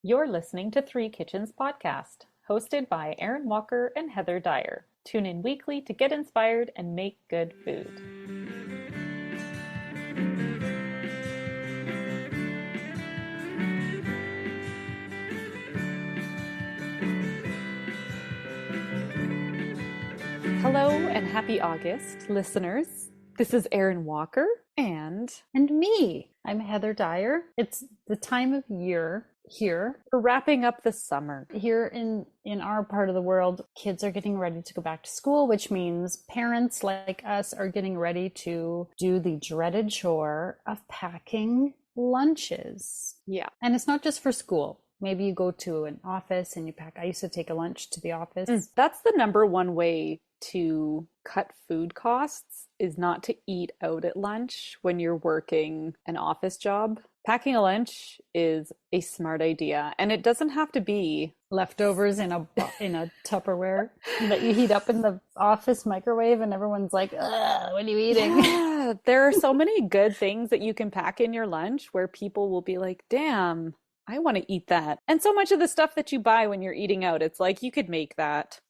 You're listening to Three Kitchens Podcast, hosted by Aaron Walker and Heather Dyer. Tune in weekly to get inspired and make good food. Hello and happy August, listeners. This is Aaron Walker and me. I'm Heather Dyer. It's the time of year here. We're wrapping up the summer. Here in our part of the world, kids are getting ready to go back to school, which means parents like us are getting ready to do the dreaded chore of packing lunches. Yeah. And it's not just for school. Maybe you go to an office and you pack. I used to take a lunch to the office. That's the number one way to cut food costs, is not to eat out at lunch when you're working an office job. Packing a lunch is a smart idea, and it doesn't have to be leftovers in a Tupperware that you heat up in the office microwave and everyone's like, ugh, what are you eating? Yeah, there are so many good things that you can pack in your lunch where people will be like, damn, I want to eat that. And so much of the stuff that you buy when you're eating out, it's like, you could make that.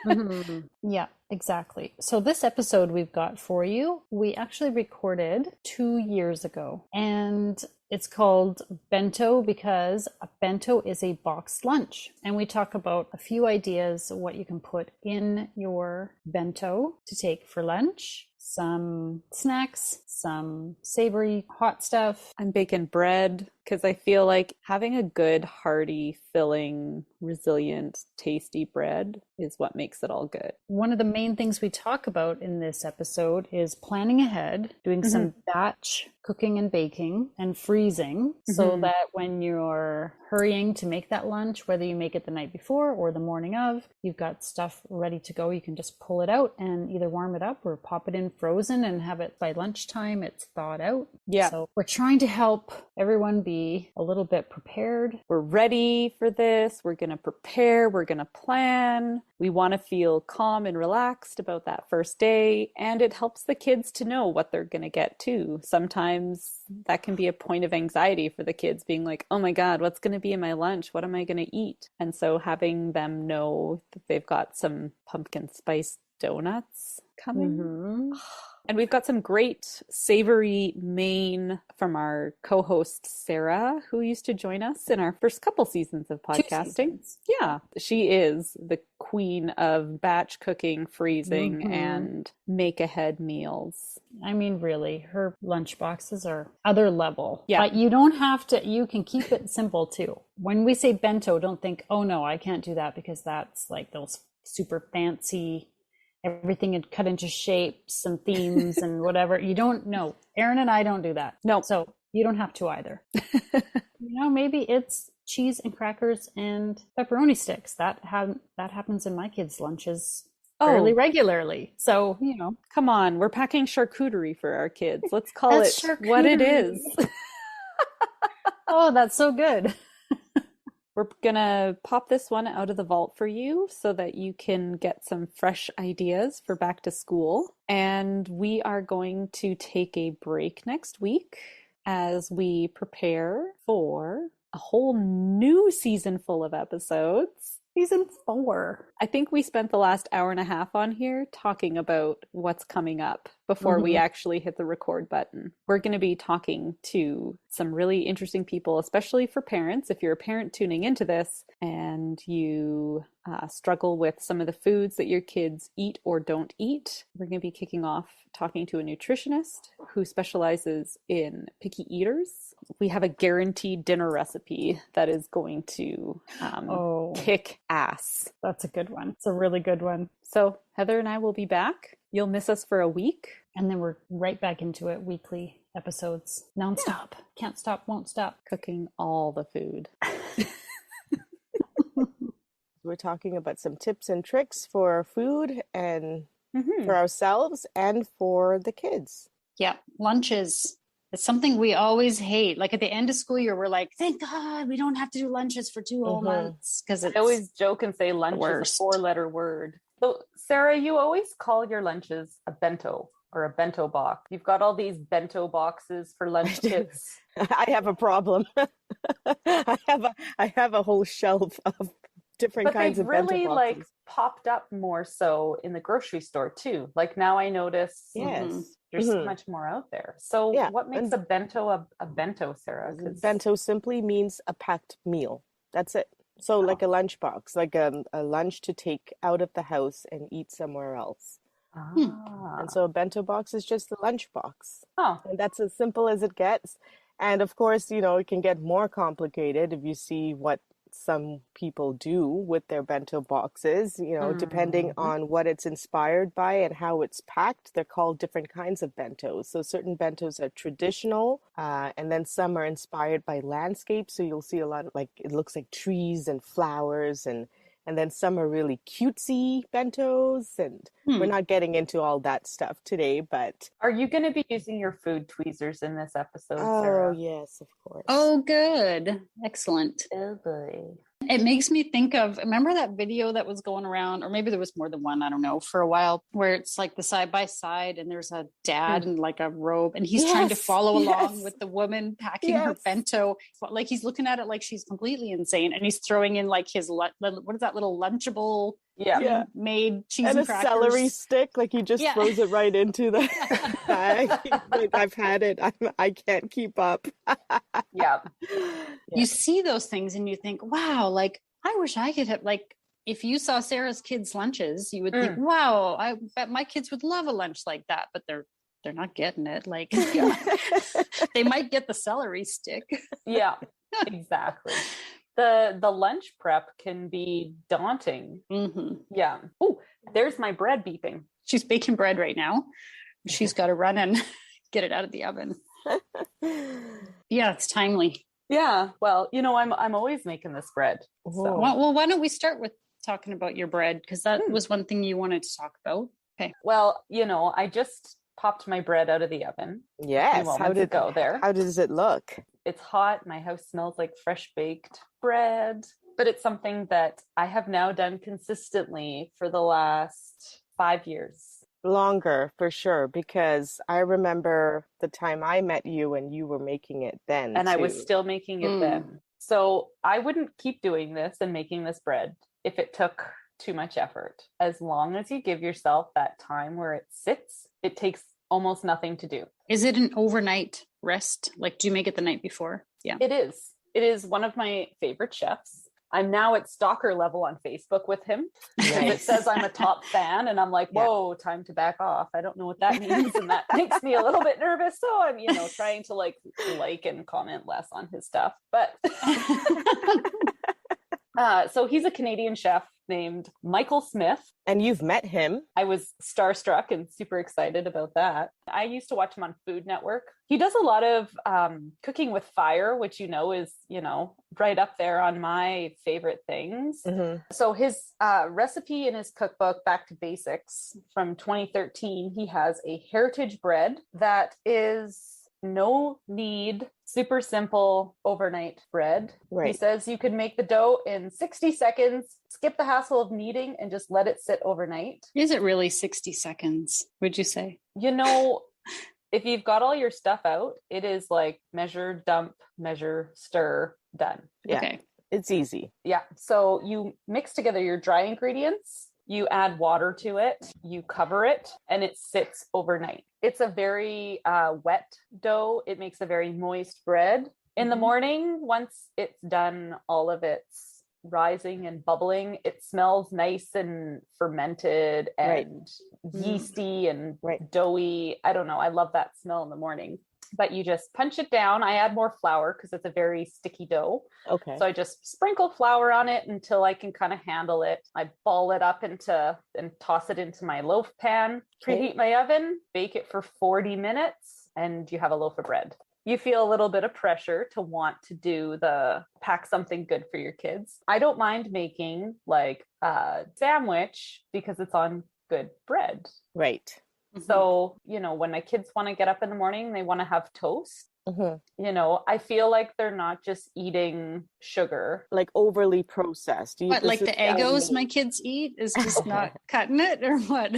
Mm-hmm. Yeah, exactly. So this episode we've got for you, we actually recorded 2 years ago, and it's called Bento because a bento is a boxed lunch. And we talk about a few ideas of what you can put in your bento to take for lunch. Some snacks, some savory hot stuff. I'm baking bread because I feel like having a good, hearty, filling, resilient, tasty bread is what makes it all good. One of the main things we talk about in this episode is planning ahead, doing some batch cooking and baking and freezing so that when you're hurrying to make that lunch, whether you make it the night before or the morning of, you've got stuff ready to go. You can just pull it out and either warm it up or pop it in frozen and have it by lunchtime. It's thawed out. Yeah. So we're trying to help everyone be a little bit prepared. We're ready for this. We're going to prepare. We're going to plan. We want to feel calm and relaxed about that first day. And it helps the kids to know what they're going to get too. Sometimes that can be a point of anxiety for the kids, being like, oh my God, what's going to be in my lunch? What am I going to eat? And so having them know that they've got some pumpkin spice donuts coming. And we've got some great savory main from our co-host Sarah, who used to join us in our first couple seasons of podcasting. Yeah, she is the queen of batch cooking, freezing, and make ahead meals. I mean, really, her lunch boxes are other level. Yeah. But you don't have to, you can keep it simple too. When we say bento, don't think, oh no, I can't do that because that's like those super fancy, everything is cut into shapes and themes and whatever. You don't know. Aaron and I don't do that. No. So you don't have to either. Maybe it's cheese and crackers and pepperoni sticks. That happens in my kids' lunches fairly regularly. So, come on, we're packing charcuterie for our kids. Let's call it what it is. Oh, that's so good. We're going to pop this one out of the vault for you so that you can get some fresh ideas for back to school. And we are going to take a break next week as we prepare for a whole new season full of episodes. Season 4. I think we spent the last hour and a half on here talking about what's coming up before we actually hit the record button. We're going to be talking to some really interesting people, especially for parents. If you're a parent tuning into this and you struggle with some of the foods that your kids eat or don't eat, we're going to be kicking off talking to a nutritionist who specializes in picky eaters. We have a guaranteed dinner recipe that is going to kick ass. That's a good one. It's a really good one. So Heather and I will be back. You'll miss us for a week. And then we're right back into it. Weekly episodes. Nonstop. Yeah. Can't stop, won't stop. Cooking all the food. We're talking about some tips and tricks for food and for ourselves and for the kids. Yeah. Lunches. It's something we always hate. Like at the end of school year, we're like, thank God we don't have to do lunches for 2 whole months. Because I always joke and say lunch is a 4-letter word. So Sarah, you always call your lunches a bento. or a bento box. You've got all these bento boxes for lunch kits. I have a problem. I have a whole shelf of different But kinds they've of bento really like boxes. popped up more so in the grocery store too. Like now I notice Yes. there's so much more out there. So Yeah. what makes And a bento a bento, Sarah? bento simply means a packed meal. That's it. So like a lunchbox, like a lunch to take out of the house and eat somewhere else. And so a bento box is just a lunch box. Oh. And that's as simple as it gets. And of course, you know, it can get more complicated if you see what some people do with their bento boxes, you know, depending on what it's inspired by and how it's packed. They're called different kinds of bentos. So certain bentos are traditional, and then some are inspired by landscapes. So you'll see a lot of like, it looks like trees and flowers, and then some are really cutesy bentos, and we're not getting into all that stuff today, but... Are you going to be using your food tweezers in this episode, Oh, Sarah? yes, of course. Oh, good. Excellent. Oh, boy. It makes me think of, remember that video that was going around, or maybe there was more than one, I don't know, for a while, where it's like the side by side and there's a dad in like a robe and he's trying to follow along with the woman packing her bento. Like he's looking at it like she's completely insane, and he's throwing in like his, what is that little Lunchable made cheese and crackers. A celery stick, like he just throws it right into the bag. Like, I've had it. I can't keep up. You see those things and you think, wow, like I wish I could have, like, if you saw Sarah's kids' lunches, you would think, wow, I bet my kids would love a lunch like that, but they're not getting it. Like they might get the celery stick. Yeah, exactly. The lunch prep can be daunting. Yeah. Oh, there's my bread beeping. She's baking bread right now. She's got to run and get it out of the oven. Yeah, it's timely. Yeah. Well, you know, I'm always making this bread. So. Well, why don't we start with talking about your bread? Because that was one thing you wanted to talk about. Okay. Well, you know, I just popped my bread out of the oven. Yes. How did it go there? How does it look? It's hot. My house smells like fresh baked bread, but it's something that I have now done consistently for the last 5 years. Longer, for sure, because I remember the time I met you and you were making it then. And I was still making it then. So I wouldn't keep doing this and making this bread if it took too much effort. As long as you give yourself that time where it sits, it takes almost nothing to do. Is it an overnight rest? Like, do you make it the night before? Yeah. It is. It is one of my favorite chefs. I'm now at stalker level on Facebook with him because it says I'm a top fan, and I'm like, whoa, time to back off. I don't know what that means, and that makes me a little bit nervous. So I'm, you know, trying to like and comment less on his stuff. But so he's a Canadian chef named Michael Smith. And you've met him. I was starstruck and super excited about that. I used to watch him on Food Network. He does a lot of cooking with fire, which, you know, is, you know, right up there on my favorite things. So his recipe in his cookbook, Back to Basics from 2013, he has a heritage bread that is no-knead, super simple overnight bread. Right. He says you could make the dough in 60 seconds, skip the hassle of kneading, and just let it sit overnight. Is it really 60 seconds, would you say? You know, if you've got all your stuff out, it is like measure, dump, measure, stir, done. Yeah. Okay. It's easy. Yeah. So you mix together your dry ingredients, you add water to it, you cover it, and it sits overnight. It's a very wet dough. It makes a very moist bread. In the morning, once it's done all of its rising and bubbling, it smells nice and fermented and yeasty and doughy. I don't know. I love that smell in the morning. But you just punch it down. I add more flour because it's a very sticky dough. Okay. So I just sprinkle flour on it until I can kind of handle it. I ball it up and toss it into my loaf pan, preheat my oven, bake it for 40 minutes, and you have a loaf of bread. You feel a little bit of pressure to want to pack something good for your kids. I don't mind making like a sandwich because it's on good bread. Right. So, you know, when my kids want to get up in the morning, they want to have toast. You know, I feel like they're not just eating sugar. Like overly processed. What, like the Eggos my kids eat is just not cutting it, or what?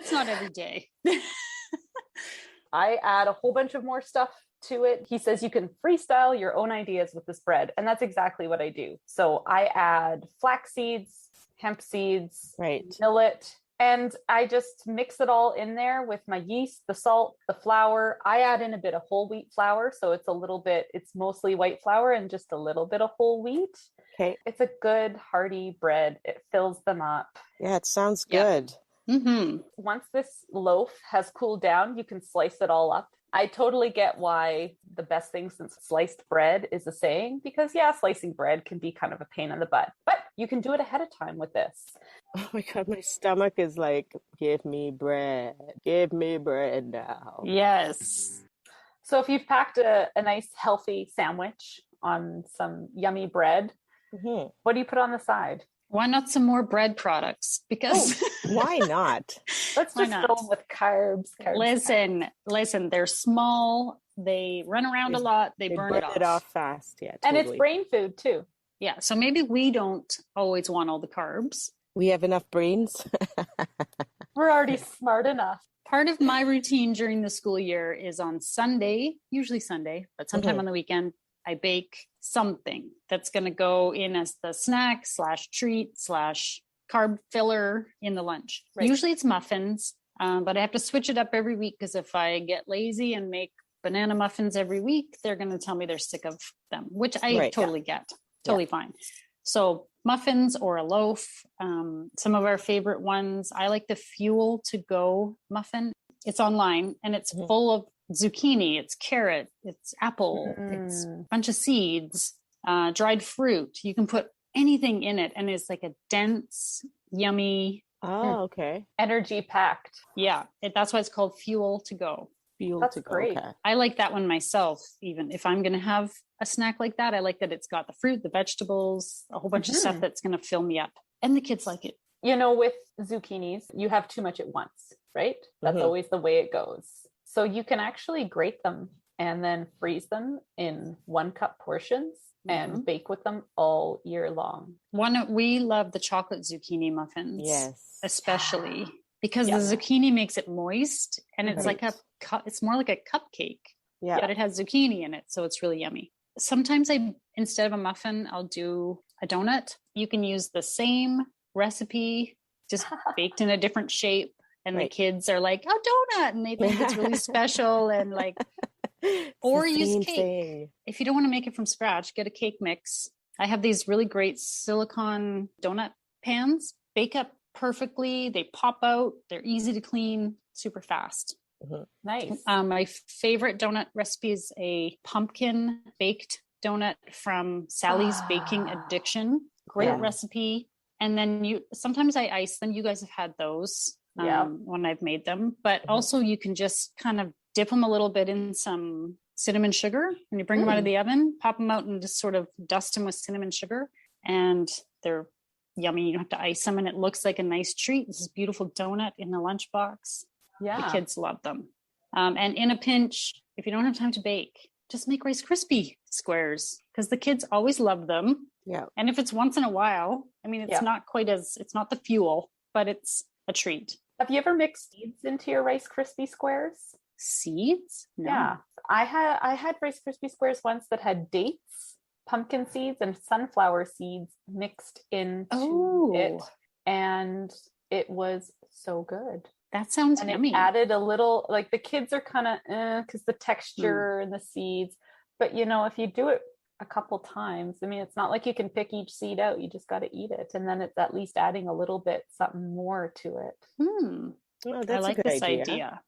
It's not every day. I add a whole bunch of more stuff to it. He says you can freestyle your own ideas with this bread. And that's exactly what I do. So I add flax seeds, hemp seeds, millet, and I just mix it all in there with my yeast, the salt, the flour. I add in a bit of whole wheat flour. So it's mostly white flour and just a little bit of whole wheat. Okay. It's a good hearty bread. It fills them up. Yeah, it sounds good. Mm-hmm. Once this loaf has cooled down, you can slice it all up. I totally get why the best thing since sliced bread is a saying, because slicing bread can be kind of a pain in the butt, but you can do it ahead of time with this. Oh my God, my stomach is like, give me bread now. Yes. So if you've packed a nice healthy sandwich on some yummy bread, what do you put on the side? Why not some more bread products? Because why not? Let's just fill them with carbs. Listen, they're small. They run around a lot. They burn it off fast. Yeah, totally. And it's brain food too. Yeah. So maybe we don't always want all the carbs. We have enough brains. We're already smart enough. Part of my routine during the school year is on Sunday, usually Sunday, but sometime on the weekend, I bake something that's going to go in as the snack / treat / carb filler in the lunch. Right. Usually it's muffins, but I have to switch it up every week because if I get lazy and make banana muffins every week, they're going to tell me they're sick of them, which I totally get. Totally fine. So muffins or a loaf, some of our favorite ones. I like the Fuel to Go muffin. It's online and it's full of zucchini, it's carrot, it's apple, it's a bunch of seeds, dried fruit. You can put anything in it and it's like a dense, yummy, energy packed. Yeah, that's why it's called Fuel to Go. That's great. Okay. I like that one myself. Even if I'm going to have a snack like that, I like that it's got the fruit, the vegetables, a whole bunch of stuff that's going to fill me up, and the kids like it. You know, with zucchinis, you have too much at once, right? That's always the way it goes. So you can actually grate them and then freeze them in 1 cup portions and bake with them all year long. We love the chocolate zucchini muffins. Yes. Especially because the zucchini makes it moist and it's like it's more like a cupcake. Yeah. But it has zucchini in it. So it's really yummy. Sometimes instead of a muffin, I'll do a donut. You can use the same recipe, just baked in a different shape. And the kids are like, oh, donut. And they think it's really special. And like, or use cake. Thing. If you don't want to make it from scratch, get a cake mix. I have these really great silicone donut pans, bake up perfectly. They pop out. They're easy to clean, super fast. Nice. My favorite donut recipe is a pumpkin baked donut from Sally's Baking Addiction. Great recipe. And then sometimes I ice them. You guys have had those. When I've made them, but also you can just kind of dip them a little bit in some cinnamon sugar when you bring them out of the oven, pop them out and just sort of dust them with cinnamon sugar, and they're yummy. You don't have to ice them and it looks like a nice treat. This is beautiful donut in a lunchbox. The kids love them. And in a pinch, if you don't have time to bake, just make Rice Krispie squares because the kids always love them. Yeah. And if it's once in a while, I mean, it's not the Fuel, but it's a treat. Have you ever mixed seeds into your Rice Krispie squares? Seeds? No. Yeah. I had Rice Krispie squares once that had dates, pumpkin seeds, and sunflower seeds mixed into it. And it was so good. That sounds yummy. It added a little, like the kids are kind of, because the texture and the seeds. But, if you do it a couple times, I mean, it's not like you can pick each seed out. You just got to eat it. And then it's at least adding a little bit, something more to it. Well, that's I like a good this idea.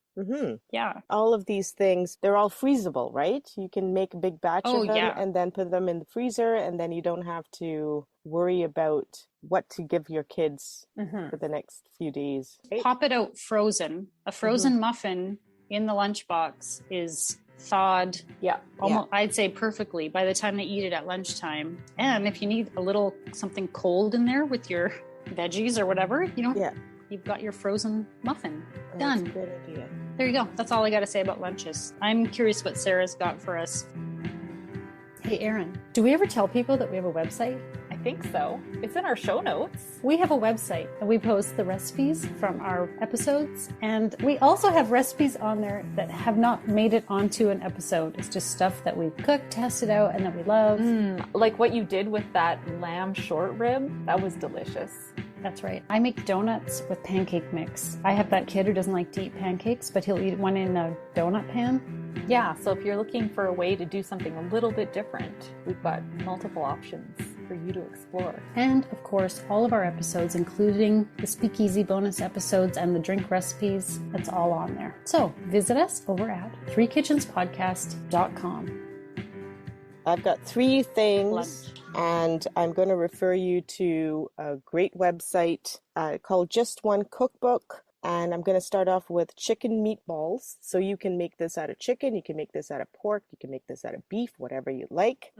Yeah. All of these things, they're all freezable, right? You can make a big batch of them and then put them in the freezer, and then you don't have to worry about what to give your kids for the next few days. Right? Pop it out frozen. A frozen muffin in the lunchbox is thawed. Almost, I'd say perfectly by the time they eat it at lunchtime. And if you need a little something cold in there with your veggies or whatever, you've got your frozen muffin. Done. That's a good idea. There you go. That's all I got to say about lunches. I'm curious what Sarah's got for us. Hey, Erin, do we ever tell people that we have a website? I think so. It's in our show notes. We have a website and we post the recipes from our episodes. And we also have recipes on there that have not made it onto an episode. It's just stuff that we've cooked, tested out, and that we love. Like what you did with that lamb short rib. That was delicious. That's right. I make donuts with pancake mix. I have that kid who doesn't like to eat pancakes, but he'll eat one in a donut pan. Yeah, so if you're looking for a way to do something a little bit different, we've got multiple options for you to explore. And of course, all of our episodes, including the Speakeasy bonus episodes and the drink recipes, it's all on there. So visit us over at threekitchenspodcast.com. I've got 3 things, Lunch. and I'm going to refer you to a great website called Just One Cookbook. And I'm going to start off with chicken meatballs. So you can make this out of chicken, you can make this out of pork, you can make this out of beef, whatever you like.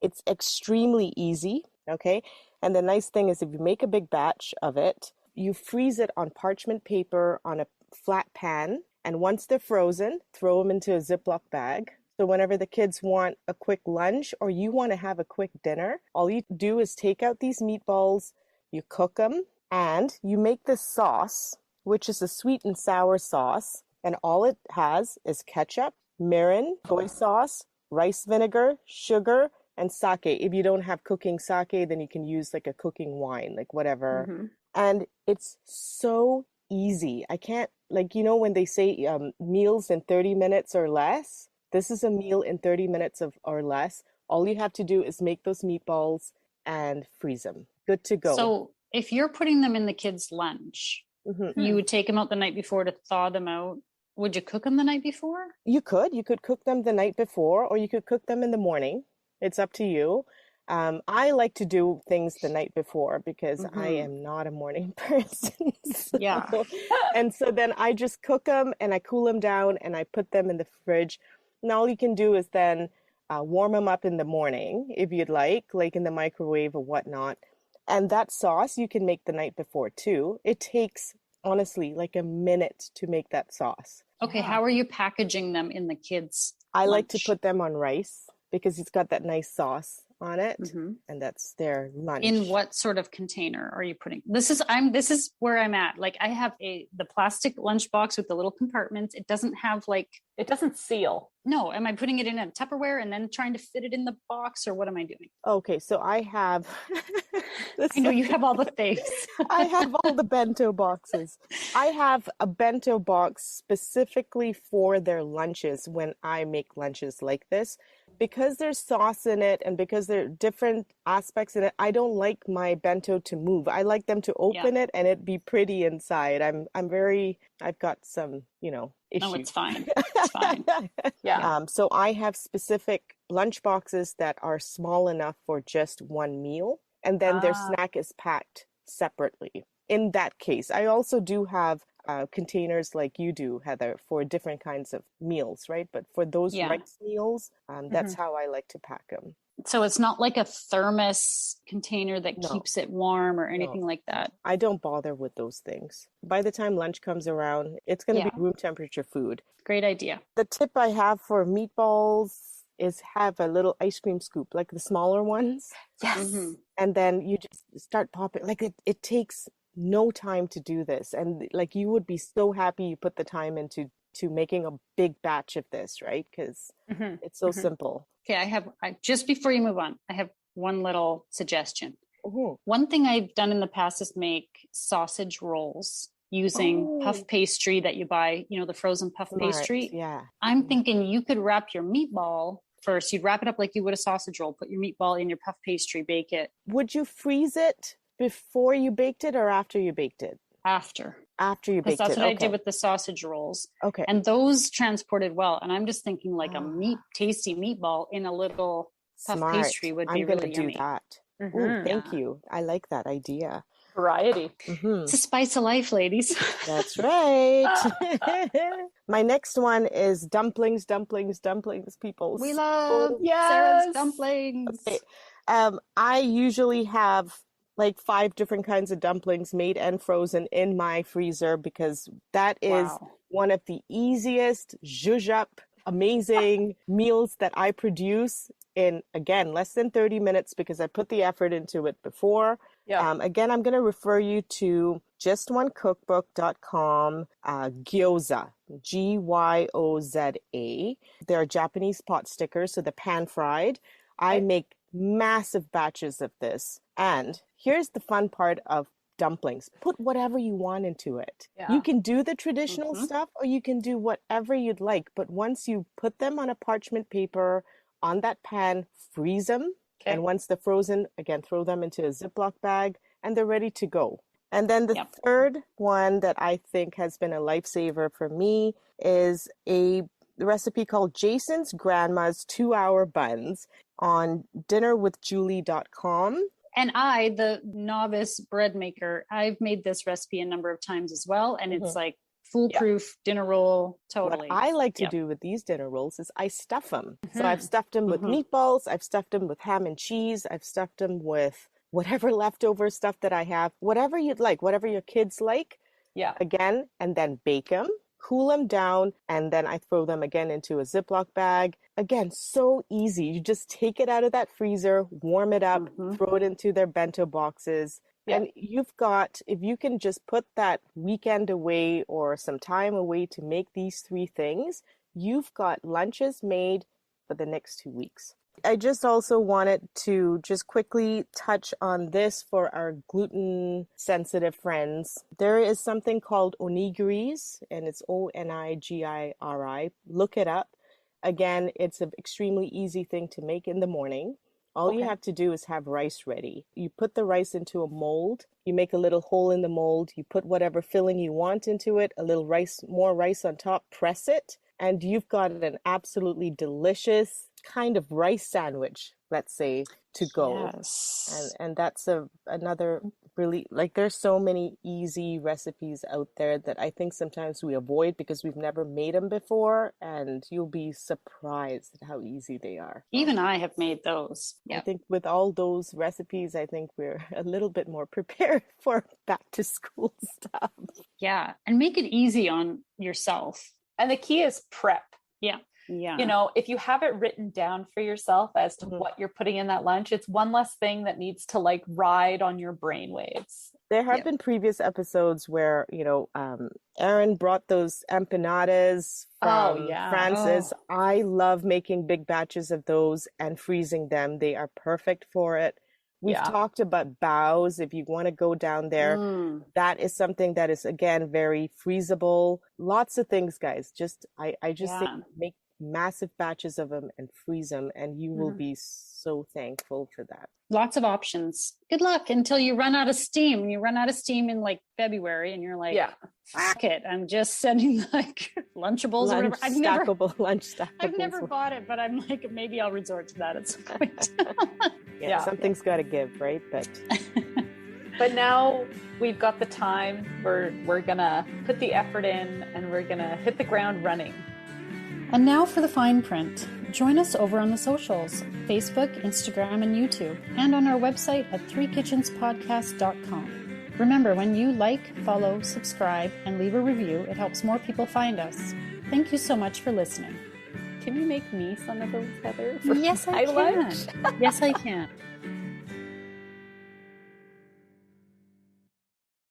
It's extremely easy, okay? And the nice thing is if you make a big batch of it, you freeze it on parchment paper on a flat pan. And once they're frozen, throw them into a Ziploc bag. So whenever the kids want a quick lunch or you want to have a quick dinner, all you do is take out these meatballs, you cook them, and you make this sauce, which is a sweet and sour sauce. And all it has is ketchup, mirin, soy sauce, rice vinegar, sugar, and sake. If you don't have cooking sake, then you can use like a cooking wine, like whatever. And it's so easy. I can't, like, you know, when they say meals in 30 minutes or less, this is a meal in 30 minutes or less. All you have to do is make those meatballs and freeze them. Good to go. So if you're putting them in the kids' lunch, you would take them out the night before to thaw them out. Would you cook them the night before? You could cook them the night before, or you could cook them in the morning. It's up to you. I like to do things the night before because I am not a morning person. Yeah. And so then I just cook them and I cool them down and I put them in the fridge. And all you can do is then warm them up in the morning if you'd like in the microwave or whatnot. And that sauce you can make the night before too. It takes, honestly, like a minute to make that sauce. Okay, how are you packaging them in the kids' I like to lunch? put them on rice because it's got that nice sauce on it, and that's their lunch. In what sort of container are you putting? This is where I'm at. Like I have the plastic lunchbox with the little compartments. It doesn't have It doesn't seal. No, am I putting it in a Tupperware and then trying to fit it in the box, or what am I doing? Okay, so I have I know you have all the things. I have all the bento boxes. I have a bento box specifically for their lunches when I make lunches like this. Because there's sauce in it and because there are different aspects in it, I don't like my bento to move. I like them to open it and it be pretty inside. I've got some, issues. No, it's fine. It's fine. Yeah. So I have specific lunch boxes that are small enough for just one meal, and then their snack is packed separately. In that case, I also do have containers like you do, Heather, for different kinds of meals, right? But for those rice meals, that's how I like to pack them. So it's not like a thermos container that keeps it warm or anything like that. I don't bother with those things. By the time lunch comes around, it's going to be room temperature food. Great idea. The tip I have for meatballs is have a little ice cream scoop, like the smaller ones. Yes. And then you just start popping. Like it takes no time to do this. And like you would be so happy you put the time into making a big batch of this, right? Because it's so simple. Okay, I just before you move on, I have one little suggestion. One thing I've done in the past is make sausage rolls using puff pastry that you buy, the frozen puff pastry. Yeah. I'm thinking you could wrap your meatball first. You'd wrap it up like you would a sausage roll, put your meatball in your puff pastry, bake it. Would you freeze it before you baked it or after you baked it? After you baked it. That's what I did with the sausage rolls. Okay. And those transported well. And I'm just thinking like a tasty meatball in a little puff pastry would be really yummy. I'm going to do that. Ooh, thank you. I like that idea. Variety. It's a spice of life, ladies. That's right. My next one is dumplings, people. We love Sarah's dumplings. Okay. I usually have like 5 different kinds of dumplings made and frozen in my freezer because that is one of the easiest zhuzh up amazing meals that I produce in, again, less than 30 minutes because I put the effort into it before. Yeah. Again, I'm going to refer you to justonecookbook.com, gyoza, Gyoza. They're Japanese pot stickers, so the pan fried. I make massive batches of this. And here's the fun part of dumplings. Put whatever you want into it. Yeah. You can do the traditional stuff or you can do whatever you'd like. But once you put them on a parchment paper on that pan, freeze them. Okay. And once they're frozen, again, throw them into a Ziploc bag and they're ready to go. And then the third one that I think has been a lifesaver for me is a recipe called Jason's Grandma's 2-Hour Buns on dinnerwithjulie.com. And I, the novice bread maker, I've made this recipe a number of times as well. And it's like foolproof dinner roll. Totally. What I like to do with these dinner rolls is I stuff them. So I've stuffed them with meatballs. I've stuffed them with ham and cheese. I've stuffed them with whatever leftover stuff that I have, whatever you'd like, whatever your kids like. Yeah. Again, and then bake them, cool them down, and then I throw them again into a Ziploc bag. Again, so easy. You just take it out of that freezer, warm it up, throw it into their bento boxes. Yeah. And you've got, if you can just put that weekend away or some time away to make these 3 things, you've got lunches made for the next 2 weeks. I just also wanted to just quickly touch on this for our gluten sensitive friends. There is something called onigiris, and it's Onigiri. Look it up. Again, it's an extremely easy thing to make in the morning. All you have to do is have rice ready. You put the rice into a mold. You make a little hole in the mold. You put whatever filling you want into it, a little rice, more rice on top, press it, and you've got an absolutely delicious kind of rice sandwich, let's say, to go. Yes. And that's another really, like, there's so many easy recipes out there that I think sometimes we avoid because we've never made them before, and you'll be surprised at how easy they are. Even I have made those. I think with all those recipes, I think we're a little bit more prepared for back to school stuff. Yeah. And make it easy on yourself. And the key is prep. Yeah. Yeah. You know, if you have it written down for yourself as to what you're putting in that lunch, it's one less thing that needs to like ride on your brainwaves. There have been previous episodes where, Erin brought those empanadas from Francis. I love making big batches of those and freezing them. They are perfect for it. We've talked about bows. If you want to go down there, that is something that is, again, very freezable. Lots of things, guys. I just think make massive batches of them and freeze them, and you will be so thankful for that. Lots of options. Good luck until you run out of steam. You run out of steam in like February and you're like, fuck it. I'm just sending like Lunchables or whatever. I've never bought it, but I'm like, maybe I'll resort to that at some point. Something's got to give, right? But now we've got the time. We're gonna put the effort in and we're gonna hit the ground running. And now for the fine print. Join us over on the socials, Facebook, Instagram, and YouTube, and on our website at threekitchenspodcast.com. Remember, when you like, follow, subscribe, and leave a review, it helps more people find us. Thank you so much for listening. Can you make me some of those, Heather? Yes, I can. Yes, I can.